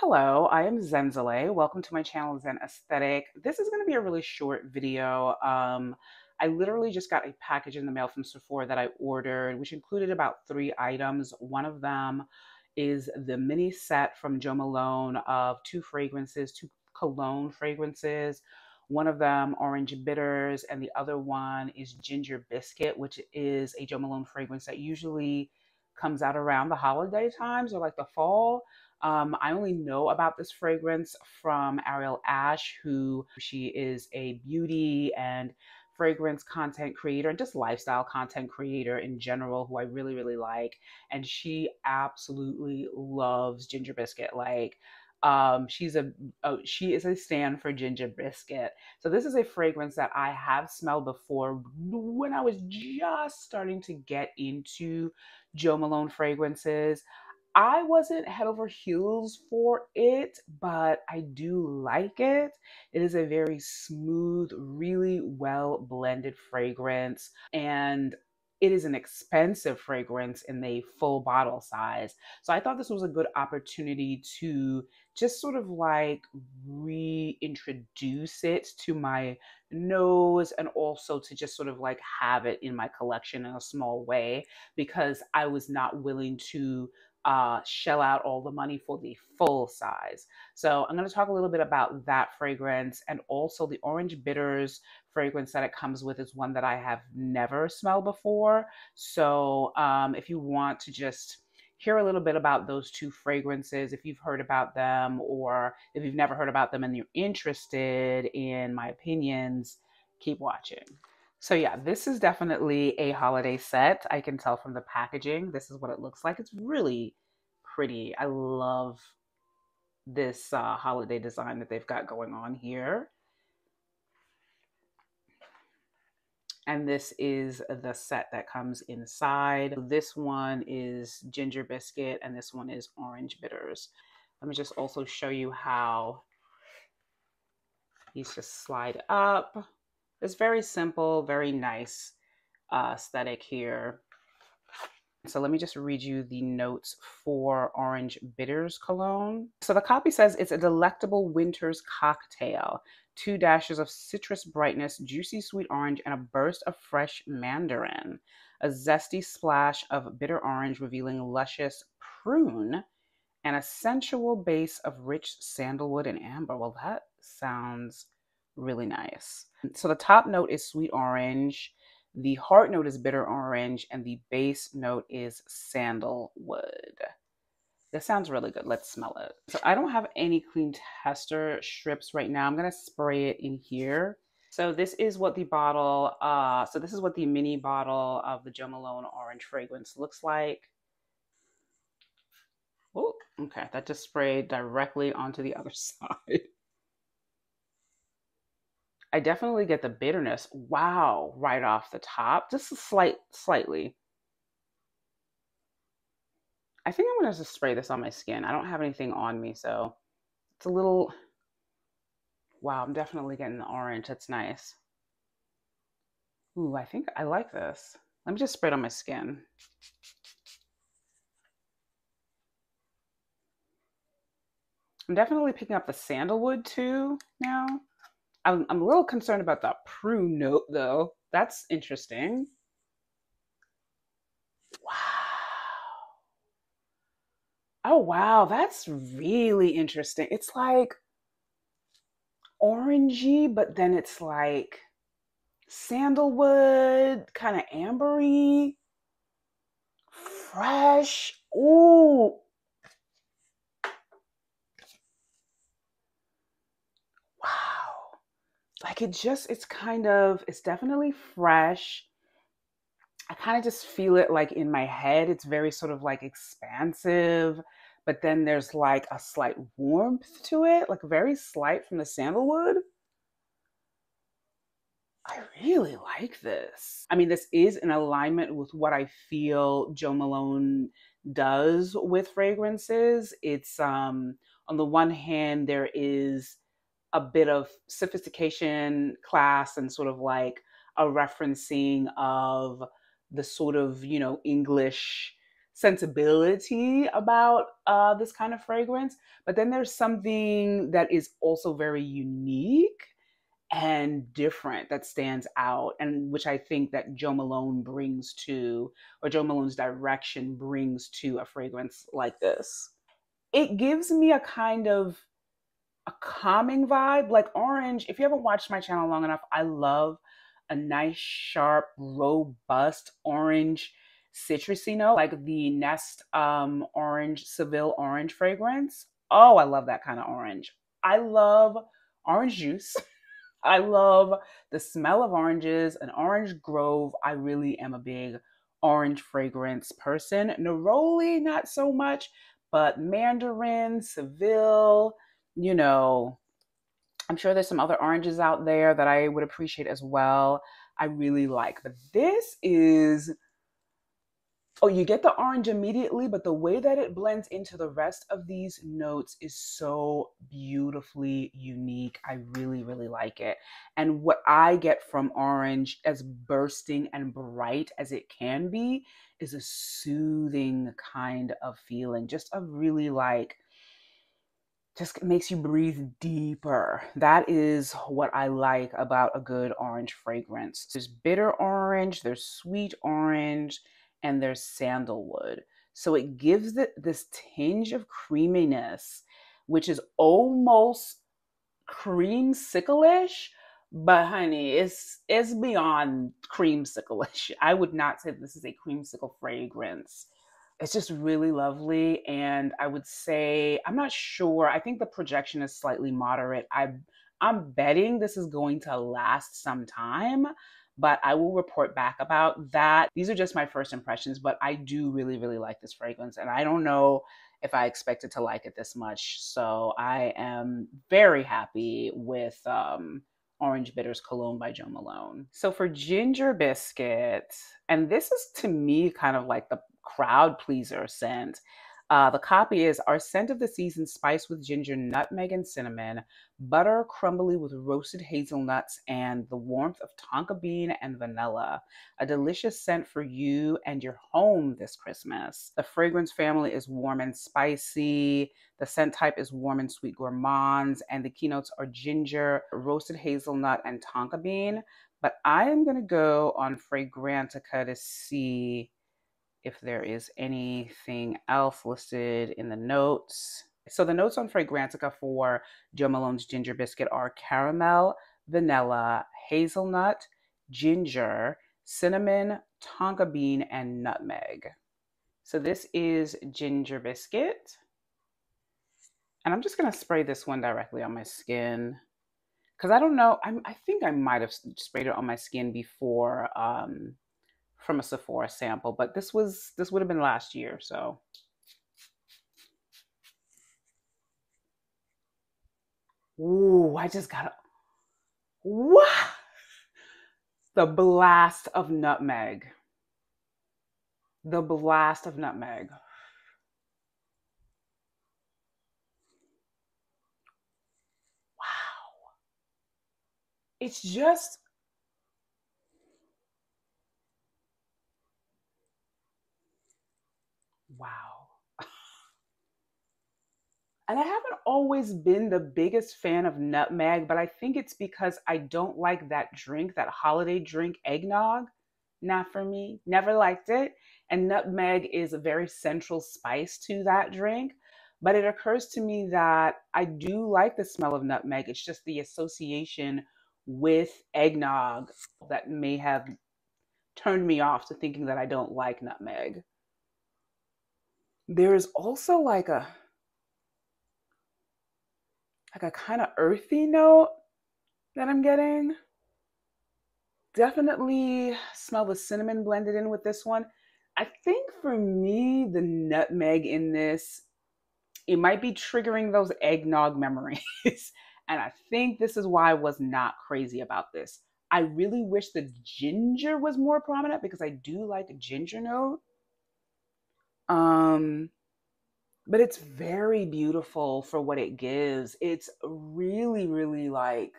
Hello, I am Zenzale. Welcome to my channel, Zen Aesthetic. This is going to be a really short video. I literally just got a package in the mail from Sephora that I ordered, which included about 3 items. One of them is the mini set from Jo Malone of two cologne fragrances. One of them, Orange Bitters, and the other one is Ginger Biscuit, which is a Jo Malone fragrance that usually comes out around the holiday times or like the fall. I only know about this fragrance from Ariel Ash, who she is a beauty and fragrance content creator and just lifestyle content creator in general, who I really, really like. And she absolutely loves Ginger Biscuit. She is a stand for Ginger Biscuit. So this is a fragrance that I have smelled before when I was just starting to get into Jo Malone fragrances. I wasn't head over heels for it, but I do like it. It is a very smooth, really well blended fragrance, and it is an expensive fragrance in the full bottle size. So I thought this was a good opportunity to just sort of like reintroduce it to my nose and also to just sort of like have it in my collection in a small way because I was not willing to shell out all the money for the full size. So I'm going to talk a little bit about that fragrance, and also the Orange Bitters fragrance that it comes with is one that I have never smelled before. So if you want to just hear a little bit about those two fragrances, if you've heard about them or if you've never heard about them and you're interested in my opinions, keep watching. So yeah, this is definitely a holiday set. I can tell from the packaging. This is what it looks like. It's really pretty. I love this holiday design that they've got going on here. And this is the set that comes inside. This one is Ginger Biscuit and this one is Orange Bitters. Let me just also show you how these just slide up. It's very simple, very nice aesthetic here. So let me just read you the notes for Orange Bitters cologne. So the copy says it's a delectable winter's cocktail. 2 dashes of citrus brightness, juicy sweet orange, and a burst of fresh mandarin. A zesty splash of bitter orange revealing luscious prune, and a sensual base of rich sandalwood and amber. Well, that sounds really nice. So the top note is sweet orange. The heart note is bitter orange, and the base note is sandalwood. This sounds really good. Let's smell it. So I don't have any clean tester strips right now. I'm going to spray it in here. So this is what the bottle, this is what the mini bottle of the Jo Malone orange fragrance looks like. Oh, okay. That just sprayed directly onto the other side. I definitely get the bitterness. Wow, right off the top. Just a slightly. I think I'm gonna just spray this on my skin. I don't have anything on me, so it's a little, wow, I'm definitely getting the orange. That's nice. Ooh, I think I like this. Let me just spray it on my skin. I'm definitely picking up the sandalwood too now. I'm a little concerned about that prune note though. That's interesting. Wow. Oh, wow. That's really interesting. It's like orangey, but then it's like sandalwood, kind of ambery, fresh. Ooh. Wow. Like it's definitely fresh. I kind of just feel it like in my head. It's very sort of like expansive, but then there's like a slight warmth to it, like very slight from the sandalwood. I really like this. I mean, this is in alignment with what I feel Jo Malone does with fragrances. It's on the one hand, there is a bit of sophistication, class, and sort of like a referencing of the sort of, English sensibility about this kind of fragrance, but then there's something that is also very unique and different that stands out, and which I think that Joe Malone brings to, or Joe Malone's direction brings to a fragrance like this. It gives me a kind of a calming vibe, like orange. If you haven't watched my channel long enough, I love a nice, sharp, robust orange citrusy note, like the Nest orange, Seville orange fragrance. Oh, I love that kind of orange. I love orange juice. I love the smell of oranges, an orange grove. I really am a big orange fragrance person. Neroli, not so much, but mandarin, Seville, you know, I'm sure there's some other oranges out there that I would appreciate as well. I really like, but this is, oh, you get the orange immediately, but the way that it blends into the rest of these notes is so beautifully unique. I really, really like it. And what I get from orange, as bursting and bright as it can be, is a soothing kind of feeling. Just a really like, just makes you breathe deeper. That is what I like about a good orange fragrance. There's bitter orange, there's sweet orange, and there's sandalwood. So it gives it this tinge of creaminess, which is almost creamsicle-ish, but honey, it's beyond creamsicle-ish. I would not say this is a creamsicle fragrance. It's just really lovely. And I would say, I'm not sure. I think the projection is slightly moderate. I'm betting this is going to last some time, but I will report back about that. These are just my first impressions, but I do really, really like this fragrance. And I don't know if I expected to like it this much. So I am very happy with Orange Bitters Cologne by Joe Malone. So for Ginger Biscuit, and this is to me kind of like the crowd pleaser scent. The copy is our scent of the season, spiced with ginger, nutmeg, and cinnamon, butter crumbly with roasted hazelnuts, and the warmth of tonka bean and vanilla. A delicious scent for you and your home this Christmas. The fragrance family is warm and spicy. The scent type is warm and sweet gourmands, and the keynotes are ginger, roasted hazelnut, and tonka bean. But I am going to go on Fragrantica to see if there is anything else listed in the notes. So the notes on Fragrantica for Joe Malone's Ginger Biscuit are caramel, vanilla, hazelnut, ginger, cinnamon, tonka bean, and nutmeg. So this is Ginger Biscuit. And I'm just going to spray this one directly on my skin. Because I don't know, I think I might have sprayed it on my skin before from a Sephora sample, but this would have been last year, so. Ooh, I just got a, what? The blast of nutmeg. The blast of nutmeg. Wow. It's just, wow. And I haven't always been the biggest fan of nutmeg, but I think it's because I don't like that drink, that holiday drink, eggnog. Not for me. Never liked it. And nutmeg is a very central spice to that drink. But it occurs to me that I do like the smell of nutmeg. It's just the association with eggnog that may have turned me off to thinking that I don't like nutmeg. There is also like a kind of earthy note that I'm getting. Definitely smell the cinnamon blended in with this one. I think for me, the nutmeg in this, it might be triggering those eggnog memories. And I think this is why I was not crazy about this. I really wish the ginger was more prominent because I do like a ginger note. Um, but it's very beautiful for what it gives. It's really, really like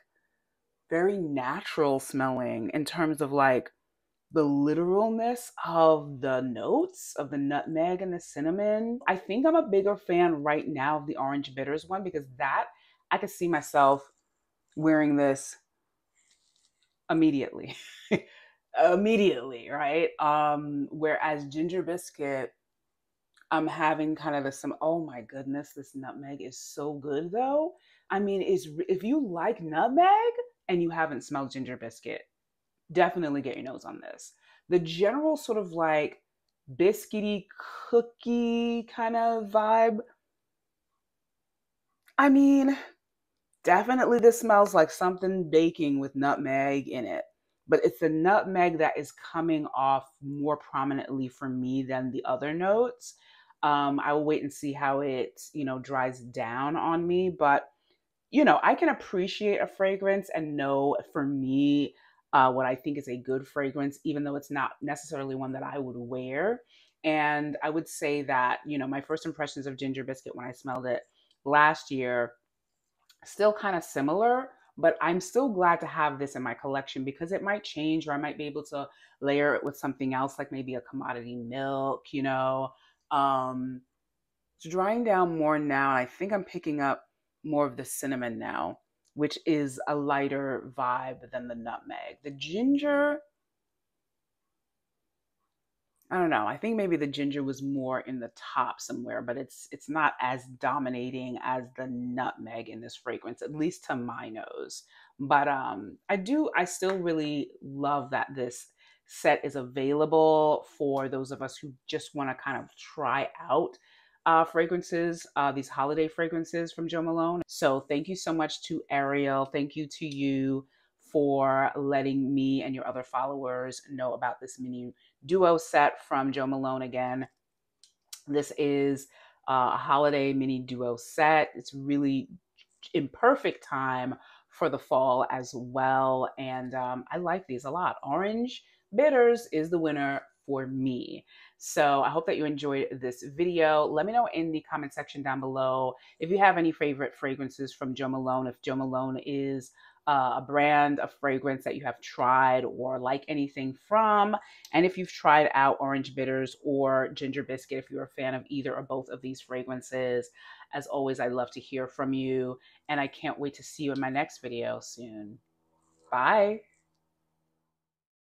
very natural smelling in terms of like the literalness of the notes of the nutmeg and the cinnamon. I think I'm a bigger fan right now of the orange bitters one because that I could see myself wearing this immediately. Immediately, right? Whereas ginger biscuit, I'm having kind of some, oh my goodness, this nutmeg is so good though. I mean, is if you like nutmeg and you haven't smelled ginger biscuit, definitely get your nose on this. The general sort of like biscuity cookie kind of vibe. I mean, definitely this smells like something baking with nutmeg in it. But it's the nutmeg that is coming off more prominently for me than the other notes. I will wait and see how it, dries down on me. But I can appreciate a fragrance and know for me what I think is a good fragrance, even though it's not necessarily one that I would wear. And I would say that, my first impressions of Ginger Biscuit when I smelled it last year, still kind of similar, but I'm still glad to have this in my collection because it might change or I might be able to layer it with something else, like maybe a commodity milk. Um, it's drying down more now. And I think I'm picking up more of the cinnamon now, which is a lighter vibe than the nutmeg. The ginger, I don't know. I think maybe the ginger was more in the top somewhere, but it's not as dominating as the nutmeg in this fragrance, at least to my nose. But I still really love that this set is available for those of us who just want to kind of try out fragrances, these holiday fragrances from Jo Malone. So thank you so much to Ariel. Thank you to you for letting me and your other followers know about this mini duo set from Jo Malone again. This is a holiday mini duo set. It's really in perfect time for the fall as well. And I like these a lot. Orange Bitters is the winner for me. So I hope that you enjoyed this video. Let me know in the comment section down below if you have any favorite fragrances from Jo Malone, if Jo Malone is a brand of fragrance that you have tried or like anything from. And if you've tried out Orange Bitters or Ginger Biscuit, if you're a fan of either or both of these fragrances, as always, I love to hear from you. And I can't wait to see you in my next video soon. Bye.